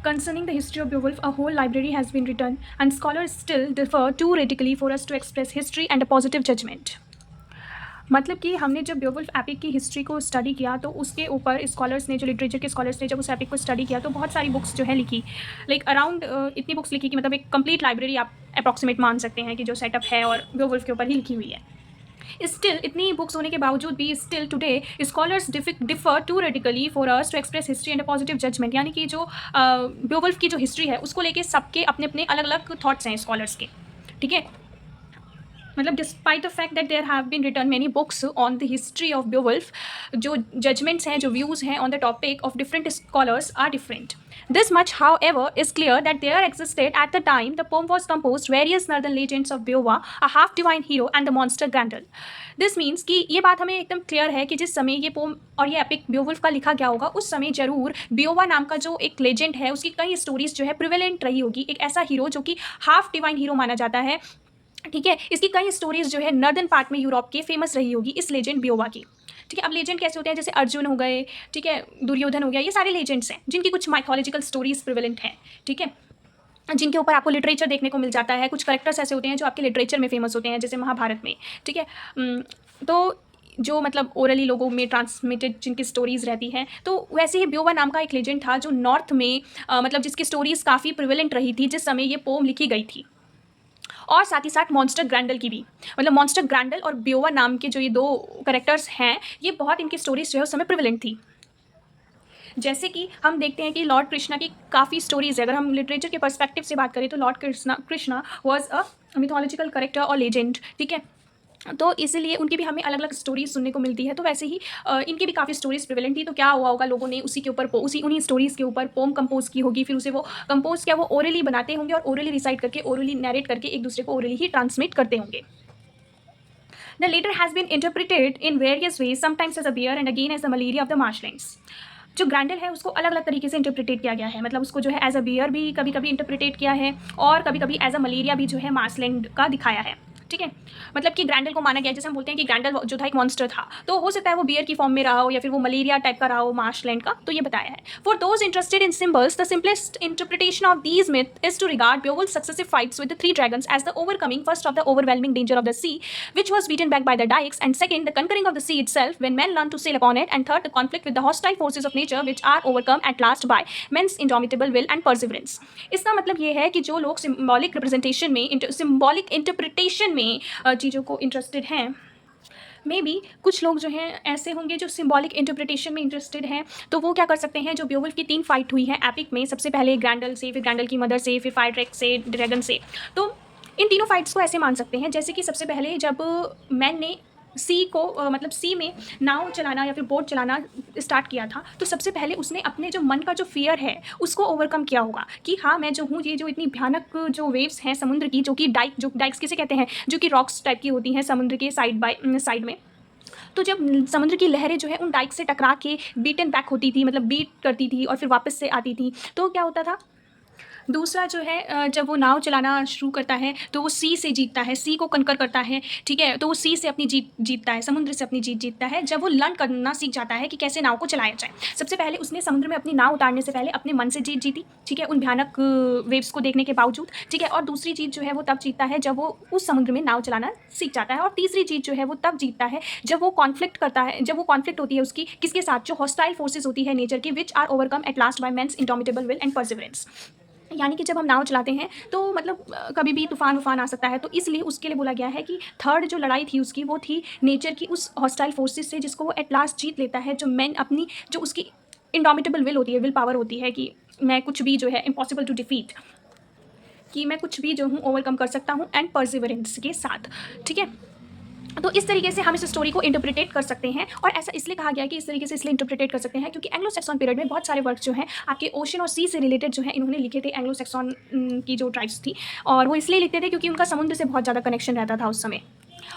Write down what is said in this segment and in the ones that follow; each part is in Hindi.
Concerning the history of Beowulf, a whole library has been written, and scholars still differ too radically for us to express history and a positive judgment. मतलब कि हमने जब बेवुल्फ एपिक की हिस्ट्री को स्टडी किया तो उसके ऊपर स्कॉलर्स ने, जो लिटरेचर के स्कॉलर्स ने जब उस एपिक को स्टडी किया तो बहुत सारी बुक्स जो है लिखी, लाइक अराउंड इतनी बुक्स लिखी कि मतलब एक कंप्लीट लाइब्रेरी आप अप्रॉक्सीमेट मान सकते हैं कि जो सेटअप है और बेवुल्फ के ऊपर ही लिखी हुई है। स्टिल इतनी बुक्स होने के बावजूद भी still today scholars differ too radically for us to express history and a positive judgment, यानी कि जो बेवुल्फ की जो हिस्ट्री है उसको लेके सबके अपने अपने अलग अलग थॉट्स हैं स्कॉलर्स के, ठीक है। मतलब despite the fact that there have been written many books on the history of Beowulf, जो जजमेंट्स हैं, जो व्यूज़ हैं on the topic of different scholars are different. This much, however, is clear that there existed at the time the poem was composed various northern legends of Beowulf, a half-divine hero, and the monster Grendel. This means कि ये बात हमें एकदम क्लियर है कि जिस समय ये पोम और ये एपिक बेवुल्फ का लिखा गया होगा उस समय जरूर बेओवा नाम का जो एक लेजेंड है उसकी कई स्टोरीज जो है प्रिवेलेंट रही होगी, एक ऐसा हीरो जो कि हाफ डिवाइन हीरो माना जाता है, ठीक है। इसकी कई स्टोरीज जो है नॉर्दर्न पार्ट में यूरोप के फेमस रही होगी इस लेजेंड बेओवा की, ठीक है। अब लेजेंड कैसे होते हैं, जैसे अर्जुन हो गए, ठीक है, दुर्योधन हो गया, ये सारे लेजेंड्स हैं जिनकी कुछ माइथोलॉजिकल स्टोरीज प्रिवेलेंट हैं, ठीक है, जिनके ऊपर आपको लिटरेचर देखने को मिल जाता है। कुछ करेक्टर्स ऐसे होते हैं जो आपके लिटरेचर में फेमस होते हैं, जैसे महाभारत में, ठीक है। तो जो मतलब ओरली लोगों में ट्रांसमिटेड जिनकी स्टोरीज़ रहती हैं, तो वैसे ही बेओवा नाम का एक लेजेंड था जो नॉर्थ में मतलब जिसकी स्टोरीज़ काफ़ी प्रिवेलेंट रही थी जिस समय ये पोम लिखी गई थी। और साथ ही साथ मॉन्स्टर ग्रैंडल की भी, मतलब मॉन्स्टर ग्रैंडल और बेओवा नाम के जो ये दो करेक्टर्स हैं, ये बहुत इनकी स्टोरीज जो है उस समय प्रिवेलेंट थी। जैसे कि हम देखते हैं कि लॉर्ड कृष्णा की काफ़ी स्टोरीज है। अगर हम लिटरेचर के पर्सपेक्टिव से बात करें तो Lord Krishna was a mythological character और लेजेंड, ठीक है। तो इसीलिए उनकी भी हमें अलग अलग स्टोरीज सुनने को मिलती है। तो वैसे ही इनकी भी काफ़ी स्टोरीज प्रिवेलेंट थी। तो क्या हुआ होगा, लोगों ने उसी के ऊपर उन्हीं स्टोरीज़ के ऊपर पोम कंपोज की होगी, फिर उसे वो कंपोज क्या वो ओरली बनाते होंगे और ओरली रिसाइट करके, ओरली नैरेट करके एक दूसरे को ओरली ही ट्रांसमिट करते होंगे. The latter has been interpreted in various ways, sometimes as a bear and again as the malaria of the marshlands. जो ग्रैंडल है उसको अलग अलग तरीके से इंटरप्रिटेट किया गया है, मतलब उसको जो है एज अ बियर भी कभी कभी इंटरप्रिटेट किया है और कभी कभी एज अ मलेरिया भी जो है मार्शलैंड का दिखाया है, ठीक है। मतलब कि ग्रैंडल को माना गया, जैसे हम बोलते हैं कि ग्रैंडल जो था एक मॉन्स्टर था, तो हो सकता है वो बियर की फॉर्म में रहा हो या फिर वो मलेरिया टाइप का रहा हो मार्शलैंड का, तो ये बताया है. For those interested in symbols the simplest interpretation of these myth is to regard Beowulf successive fights with the three dragons as the overcoming first of the overwhelming danger of the sea which was beaten back by the dikes, and second the conquering of the sea itself when men learned to sail upon it, and third the conflict with the hostile forces of nature which are overcome at last by men's indomitable will and perseverance. इसका मतलब ये है कि जो लोग सिंबॉलिक रिप्रेजेंटेशन में, सिंबॉलिक इंटरप्रिटेशन में चीज़ों को इंटरेस्टेड हैं, मे बी कुछ लोग जो हैं ऐसे होंगे जो सिंबॉलिक इंटरप्रिटेशन में इंटरेस्टेड हैं, तो वो क्या कर सकते हैं, जो बेओवुल्फ की 3 फाइट हुई है एपिक में, सबसे पहले ग्रैंडल से, फिर ग्रैंडल की मदर से, फिर फायरट्रेक से, ड्रैगन से, तो इन तीनों फाइट्स को ऐसे मान सकते हैं जैसे कि सबसे पहले जब मैन ने सी को मतलब सी में नाव चलाना या फिर बोट चलाना स्टार्ट किया था, तो सबसे पहले उसने अपने जो मन का जो फियर है उसको ओवरकम किया होगा कि हाँ मैं जो हूँ, ये जो इतनी भयानक जो वेव्स हैं समुद्र की, जो कि डाइक्स किसे कहते हैं, जो कि रॉक्स टाइप की होती हैं समुद्र के साइड में, तो जब समुद्र की लहरें जो है उन डाइक से टकरा के बीटन बैक होती थी, मतलब बीट करती थी और फिर वापस से आती थी, तो क्या होता था, दूसरा जो है जब वो नाव चलाना शुरू करता है तो वो सी से जीतता है, सी को कनकर करता है, ठीक है, तो वो सी से अपनी जीतता है, समुद्र से अपनी जीतता है। जब वो लर्न करना सीख जाता है कि कैसे नाव को चलाया जाए, सबसे पहले उसने समुद्र में अपनी नाव उतारने से पहले अपने मन से जीती, ठीक है, उन भयानक वेव्स को देखने के बावजूद, ठीक है। और दूसरी चीज़ जो है वो तब जीतता है जब वो उस समुद्र में नाव चलाना सीख जाता है। और तीसरी चीज़ जो है वो तब जीतता है जब वो कॉन्फ्लिक्ट करता है, जब वो कॉन्फ्लिक्ट होती है उसकी किसके साथ, जो हॉस्टाइल फोर्सेज होती है नेचर की, which are overcome at last by men's indomitable will and perseverance. यानी कि जब हम नाव चलाते हैं तो मतलब कभी भी तूफान आ सकता है, तो इसलिए उसके लिए बोला गया है कि थर्ड जो लड़ाई थी उसकी, वो थी नेचर की उस हॉस्टाइल फोर्सेस से जिसको वो एट लास्ट जीत लेता है, जो मैन अपनी जो उसकी इंडोमिटेबल विल होती है, विल पावर होती है कि मैं कुछ भी जो है इम्पॉसिबल टू डिफीट, कि मैं कुछ भी जो हूँ ओवरकम कर सकता हूँ, एंड परसिवरेंस के साथ, ठीक है। तो इस तरीके से हम इस स्टोरी को इंटरप्रिटेट कर सकते हैं, और ऐसा इसलिए कहा गया कि इस तरीके से इसलिए इंटरप्रिटेट कर सकते हैं क्योंकि एंग्लो सैक्सन पीरियड में बहुत सारे वर्क जो हैं आपके ओशन और सी से रिलेटेड जो है इन्होंने लिखे थे, एंग्लो सैक्सन की जो ट्राइब्स थी, और वो इसलिए लिखते थे क्योंकि उनका समुद्र से बहुत ज़्यादा कनेक्शन रहता था उस समय.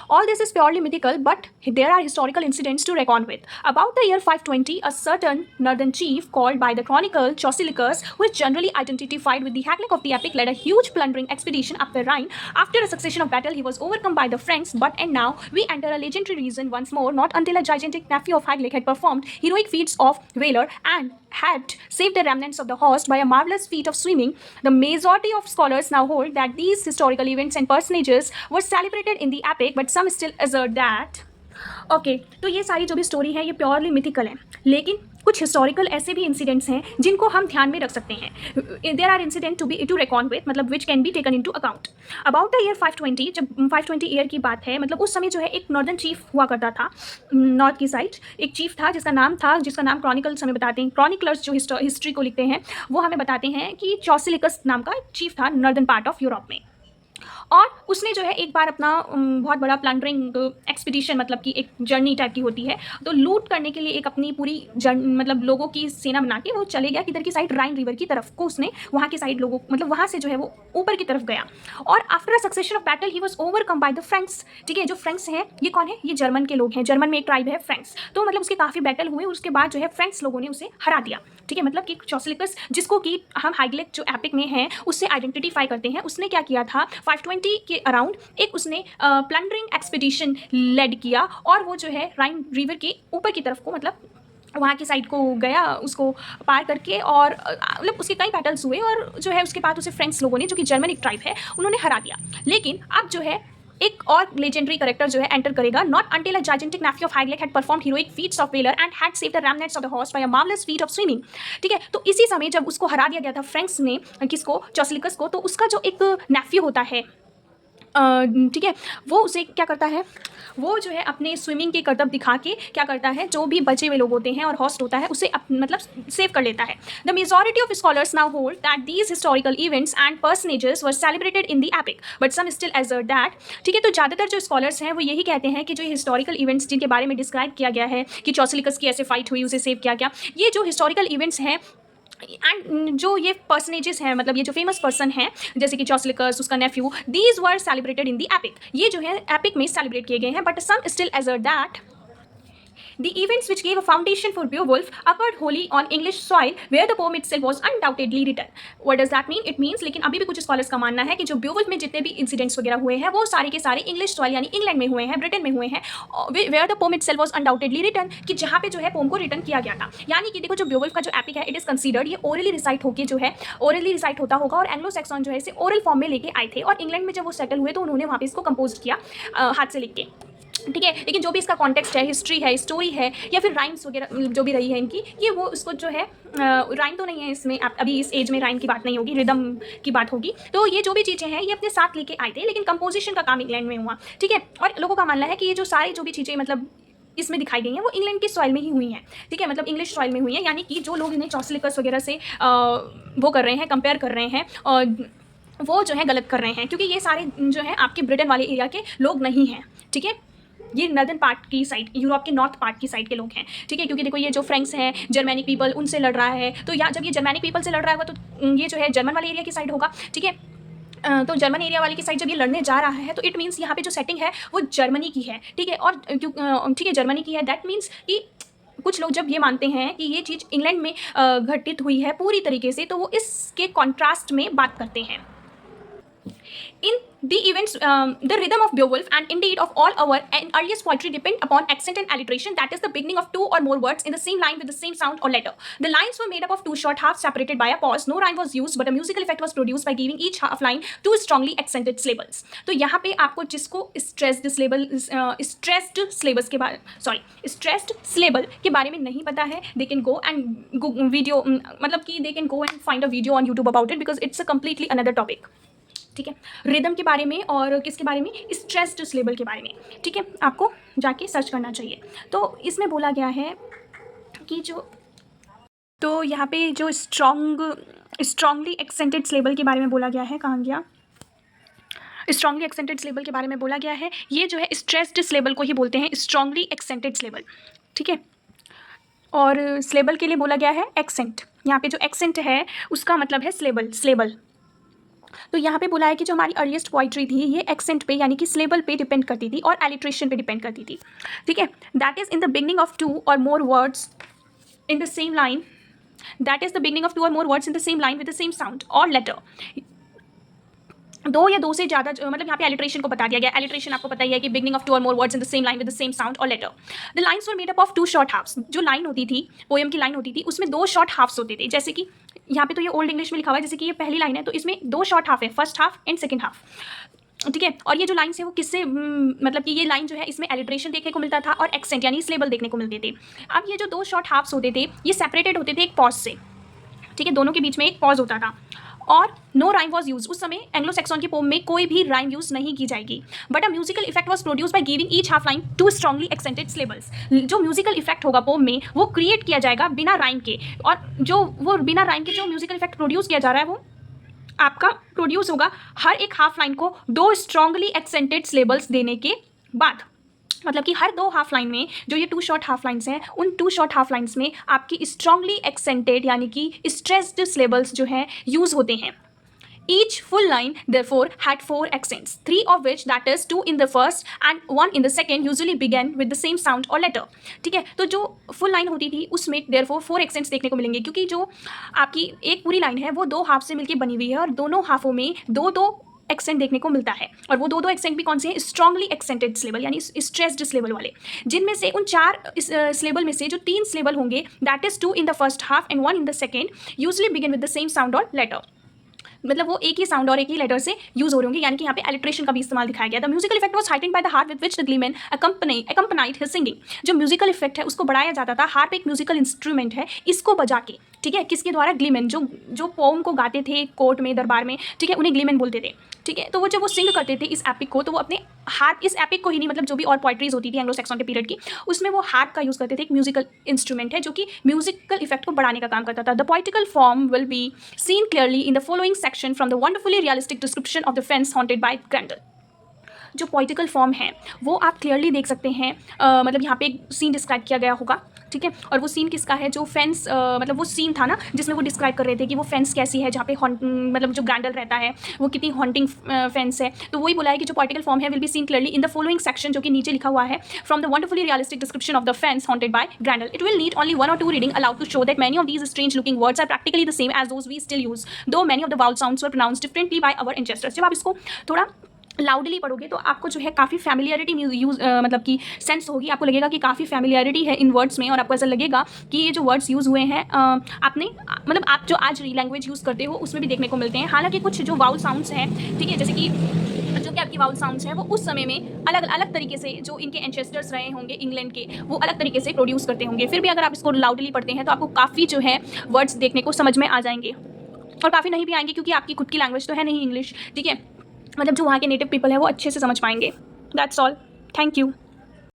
All this is purely mythical, but there are historical incidents to reckon with. About the year 520, a certain northern chief called by the chronicle Chausilicus, who is generally identified with the Haglik of the epic, led a huge plundering expedition up the Rhine. After a succession of battle, he was overcome by the Franks, and now we enter a legendary region once more, not until a gigantic nephew of Haglik had performed heroic feats of valor and had saved the remnants of the host by a marvelous feat of swimming, the majority of scholars now hold that these historical events and personages were celebrated in the epic, but some still assert that okay तो ये सारी जो भी स्टोरी है ये प्योरली मिथिकल है, लेकिन कुछ हिस्टोरिकल ऐसे भी इंसिडेंट्स हैं जिनको हम ध्यान में रख सकते हैं. There are incident to reckon with, मतलब which can be taken into account. About the year 520, जब 520 ईयर की बात है, मतलब उस समय जो है एक नॉर्दर्न चीफ हुआ करता था, नॉर्थ की साइड एक चीफ था जिसका नाम क्रॉनिकल्स हमें बताते हैं. क्रॉनिकलर्स जो हिस्ट्री को लिखते हैं वो हमें बताते हैं कि चौसिलिकस नाम का चीफ था नॉर्दर्न पार्ट ऑफ यूरोप में. और उसने जो है एक बार अपना बहुत बड़ा प्लंडरिंग एक्सपीडिशन, मतलब कि एक जर्नी टाइप की होती है, तो लूट करने के लिए एक अपनी पूरी मतलब लोगों की सेना बना के वो चले गया किधर की साइड, राइन रिवर की तरफ को. उसने वहाँ की साइड लोगों, मतलब वहाँ से जो है वो ऊपर की तरफ गया. और after a succession of battle he was overcome by the Franks. ठीक है, जो फ्रेंक्स हैं ये कौन है, ये जर्मन के लोग हैं. जर्मन में एक ट्राइब है फ्रेंक्स. तो मतलब उसके काफ़ी बैटल हुए, उसके बाद जो है फ्रेंक्स लोगों ने उसे हरा दिया. ठीक है, मतलब कि चौसिलिकस, जिसको कि हम हाइग्लेक जो एपिक में हैं उससे आइडेंटिफाई करते हैं, उसने क्या किया था 520 के अराउंड एक उसने प्लंडरिंग एक्सपीडिशन लेड किया और वो जो है राइन रिवर के ऊपर की तरफ को, मतलब वहाँ की साइड को गया, उसको पार करके, और मतलब उसके कई बैटल्स हुए और जो है उसके बाद उसे फ्रेंच लोगों ने, जो कि जर्मन एक ट्राइब है, उन्होंने हरा दिया. लेकिन अब जो है एक और लेजेंडरी करेक्टर जो है एंटर करेगा. Not until a gigantic nephew of Hygelac had performed heroic feats of valour and had saved the remnants of the horse by a marvellous feat of swimming. ठीक है, तो इसी समय जब उसको हरा दिया गया था फ्रेंक्स ने, किसको, चौसिलिकस को, तो उसका जो एक नेफ्यू होता है, ठीक है, वो उसे क्या करता है, वो जो है अपने स्विमिंग के करतब दिखा के क्या करता है, जो भी बचे हुए लोग होते हैं और हॉस्ट होता है उसे मतलब सेव कर लेता है. The majority of scholars now hold that these historical events and personages were celebrated in the epic, but some still assert that. ठीक है, तो ज़्यादातर जो स्कॉलर्स हैं वो यही कहते हैं कि जो हिस्टोरिकल इवेंट्स जिनके बारे में डिस्क्राइब किया गया है कि चौसिलिकस की ऐसे फाइट हुई, उसे सेव किया गया, ये जो हिस्टोरिकल इवेंट्स हैं एंड जो ये पर्सनेजेस हैं, मतलब ये जो फेमस पर्सन हैं जैसे कि चौसिलिकस, उसका nephew, these were celebrated in the epic, ये जो है एपिक में सेलिब्रेट किए गए हैं. But some still assert that the events which gave a foundation for Beowulf occurred wholly on English soil where the poem itself was undoubtedly written. What does that mean? It means, लेकिन अभी भी कुछ स्कॉलर्स का मानना है कि जो Beowulf में जितने भी इंसिडेंट्स वगैरह हुए हैं वो सारे के सारे इंग्लिश सॉइल यानी इंग्लैंड में हुए हैं, ब्रिटेन में हुए हैं, where the poem itself was undoubtedly written, कि जहाँ पे जो है पोम को रिटर्न किया गया था. यानी कि देखो जो Beowulf का जो एपिक है इट इज कंसीडर्ड, ये ओरली रिसाइट होके जो है ओरली रिसाइट होता होगा, और एंग्लो सैक्सन जो है इसे ओरल फॉर्म में लेके आए थे, और इंग्लैंड में जब वो सेटल हुए तो उन्होंने वहाँ पे इसको कंपोज किया हाथ से लिख के. ठीक है, लेकिन जो भी इसका कॉन्टेक्स्ट है, हिस्ट्री है, स्टोरी है, या फिर राइम्स वगैरह जो भी रही है इनकी, ये वो उसको जो है राइम तो नहीं है इसमें, अभी इस एज में राइम की बात नहीं होगी, रिदम की बात होगी. तो ये जो भी चीज़ें हैं ये अपने साथ लेके आए थे, लेकिन कंपोजिशन का काम इंग्लैंड में हुआ. ठीक है, और लोगों का मानना है कि ये जो सारी जो भी चीज़ें मतलब इसमें दिखाई गई हैं वो इंग्लैंड की सॉइल में ही हुई हैं. ठीक है, मतलब इंग्लिश सॉइल में हुई हैं, यानी कि जो लोग इन्हें चौसिलिकस वगैरह से वो कर रहे हैं, कंपेयर कर रहे हैं, और वो जो है गलत कर रहे हैं, क्योंकि ये सारे जो है आपके ब्रिटेन वाले एरिया के लोग नहीं हैं. ठीक है, ये नॉर्दर्न पार्ट की साइड, यूरोप के नॉर्थ पार्ट की साइड के लोग हैं. ठीक है, क्योंकि देखो ये जो फ्रेंक्स हैं, जर्मैनिक पीपल, उनसे लड़ रहा है, तो या जब ये जर्मैनिक पीपल से लड़ रहा होगा तो ये जो है जर्मन वाले एरिया की साइड होगा. ठीक है, तो जर्मन एरिया वाले की साइड जब ये लड़ने जा रहा है तो इट मीन्स यहाँ पे जो सेटिंग है वो जर्मनी की है. ठीक है, और ठीक है जर्मनी की है, दैट मीन्स कि कुछ लोग जब ये मानते हैं कि ये चीज़ इंग्लैंड में घटित हुई है पूरी तरीके से, तो वो इसके कॉन्ट्रास्ट में बात करते हैं. In the events, the rhythm of Beowulf and indeed of all our and earliest poetry depend upon accent and alliteration, that is the beginning of two or more words in the same line with the same sound or letter. The lines were made up of two short halves separated by a pause. No rhyme was used, but a musical effect was produced by giving each half line two strongly accented syllables. तो यहाँ पे आपको जिसको stressed syllable के बारे में नहीं पता है, they can go and video, मतलब कि they can go and find a video on YouTube about it because it's a completely another topic. ठीक है, रिदम के बारे में और किसके बारे में, स्ट्रेस्ड सिलेबल के बारे में. ठीक है, आपको जाके सर्च करना चाहिए. तो इसमें बोला गया है कि जो, तो यहाँ पे जो स्ट्रॉन्गली एक्सेंटेड सिलेबल के बारे में बोला गया है, कहाँ गया, स्ट्रॉन्गली एक्सेंटेड सिलेबल के बारे में बोला गया है. ये जो है स्ट्रेस्ड सिलेबल को ही बोलते हैं स्ट्रॉन्गली एक्सेंटेड सिलेबल. ठीक है, और सिलेबल के लिए बोला गया है एक्सेंट. यहाँ पे जो एक्सेंट है उसका मतलब है सिलेबल. तो यहाँ पे बोला है कि जो हमारी अर्लीस्ट पोइट्री थी ये एक्सेंट पे यानी कि सिलेबल पे डिपेंड करती थी और एलिट्रेशन पे डिपेंड करती थी. ठीक है, that is in the beginning of two or more words in the same line, that is the beginning of two or more words in the same line with the same sound और लेटर. दो या दो से ज़्यादा मतलब यहाँ पे एलिट्रेशन को बता दिया गया। एलिट्रेशन आपको पता ही है कि beginning of two or more words in the same line with the same sound और letter. The lines were made up of two short halves. जो लाइन होती थी, पोएम की लाइन होती थी, उसमें दो शॉर्ट हाफ्स होते थे। जैसे कि यहाँ पे तो ये ओल्ड इंग्लिश में लिखा हुआ है, जैसे कि ये पहली लाइन है तो इसमें दो शॉर्ट हाफ है, first half and second half, ठीक है। और ये जो लाइन्स है वो किससे मतलब कि ये लाइन जो है इसमें एलिट्रेशन देखने को मिलता था और एक्सेंट यानी स्लेबल देखने को मिलते थे। अब ये जो दो शॉर्ट हाफ्स होते थे ये सेपरेटेड होते थे एक पॉज से, ठीक है, दोनों के बीच में एक पॉज होता था और नो राइम वॉज यूज। उस समय एंग्लो सेक्सॉन की पोम में कोई भी राइम यूज नहीं की जाएगी। But a musical effect was produce by giving each half line two strongly accented syllables. जो म्यूजिकल इफेक्ट होगा पोम में वो क्रिएट किया जाएगा बिना राइम के, और जो वो बिना राइम के जो म्यूजिकल इफेक्ट प्रोड्यूस किया जा रहा है वो आपका प्रोड्यूस होगा हर एक हाफ लाइन को दो स्ट्रॉन्गली एक्सेंटेड सिलेबल्स देने के बाद। मतलब कि हर दो हाफ लाइन में जो ये टू शॉर्ट हाफ लाइन्स हैं उन टू शॉर्ट हाफ लाइन्स में आपकी स्ट्रॉन्गली एक्सेंटेड यानी कि स्ट्रेस्ड सिलेबल्स जो हैं यूज होते हैं। Each full line therefore had four accents, three of which, that is two in the first and one in the second, usually began with the same sound or letter। ठीक है, तो जो फुल लाइन होती थी उसमें therefore फोर एक्सेंट्स देखने को मिलेंगे, क्योंकि जो आपकी एक पूरी लाइन है वो दो हाफ से मिलकर बनी हुई है और दोनों हाफों में दो दो एक्सेंट देखने को मिलता है। और वो दो दो एक्सेंट भी कौन से हैं? स्ट्रॉन्गली एक्सेंटेड स्लेबल यानी स्ट्रेस्ड स्लेबल वाले, जिनमें से उन चार स्लेबल में से जो तीन स्लेबल होंगे, that is two in the first half and one in the second, usually begin with the same sound और लेटर। मतलब वो एक ही साउंड और एक ही लेटर से यूज हो रहे होंगे, यानी कि यहाँ पे एलिट्रेशन का भी इस्तेमाल दिखाया गया। The musical effect was heightened by the harp with which the gleeman accompanied his singing। जो म्यूजिकल इफेक्ट है उसको बढ़ाया जाता था। हार्प एक म्यूजिकल इंस्ट्रूमेंट है, इसको बजा के, ठीक है, किसके द्वारा? ग्लीमैन, जो पोम को गाते थे कोर्ट में, दरबार में, ठीक है, उन्हें ग्लीमैन बोलते थे, ठीक है। तो वो जब वो सिंग करते थे इस एपिक को, तो वो अपने हार्प, इस एपिक को ही नहीं, मतलब जो भी और पोइट्रीज होती थी एंग्लो सैक्सन के पीरियड की, उसमें वो हार्प का यूज़ करते थे। एक म्यूजिकल इंस्ट्रूमेंट है जो कि म्यूजिकल इफेक्ट को बढ़ाने का काम करता था। The poetical form will be seen clearly in the following section from the wonderfully realistic description of the fens haunted by Grendel. जो पोइटिकल फॉर्म है वो आप क्लियरली देख सकते हैं। मतलब यहाँ पे एक सीन डिस्क्राइब किया गया होगा, ठीक है, और वो सीन किसका है? जो फेंस, मतलब वो सीन था ना जिसमें वो डिस्क्राइब कर रहे थे कि वो फेंस कैसी है, जहाँ पे मतलब जो ग्रैंडल रहता है वो कितनी हॉन्टिंग फेंस है। तो वही बोला है कि जो पोइटिकल फॉर्म है will be seen clearly in the following section, जो कि नीचे लिखा हुआ है, from the wonderfully realistic description of the fens haunted by Grendel. It will need only one or two reading aloud to show that many of these strange looking words are practically the same as those we still use, though many of the vowel sounds were pronounced differently by our ancestors। जब आप इसको थोड़ा लाउडली पढ़ोगे तो आपको जो है काफ़ी फैमिलियरिटी यूज़ मतलब कि सेंस होगी, आपको लगेगा कि काफ़ी फैमिलियरिटी है इन वर्ड्स में, और आपको ऐसा लगेगा कि ये जो वर्ड्स यूज़ हुए हैं आपने मतलब आप जो आज लैंग्वेज यूज़ करते हो उसमें भी देखने को मिलते हैं। हालांकि कुछ जो वाउल साउंड्स हैं, ठीक है, जैसे कि जो कि आपकी वाउल साउंड्स हैं वो उस समय में अलग अलग तरीके से, जो इनके एंसेस्टर्स रहे होंगे इंग्लैंड के, वो अलग तरीके से प्रोड्यूस करते होंगे। फिर भी अगर आप इसको लाउडली पढ़ते हैं तो आपको काफ़ी जो है वर्ड्स देखने को समझ में आ जाएंगे, और काफ़ी नहीं भी आएंगे क्योंकि आपकी खुद की लैंग्वेज तो है नहीं इंग्लिश, ठीक है। मतलब जो वहाँ के नेटिव पीपल है वो अच्छे से समझ पाएंगे। That's all, thank you.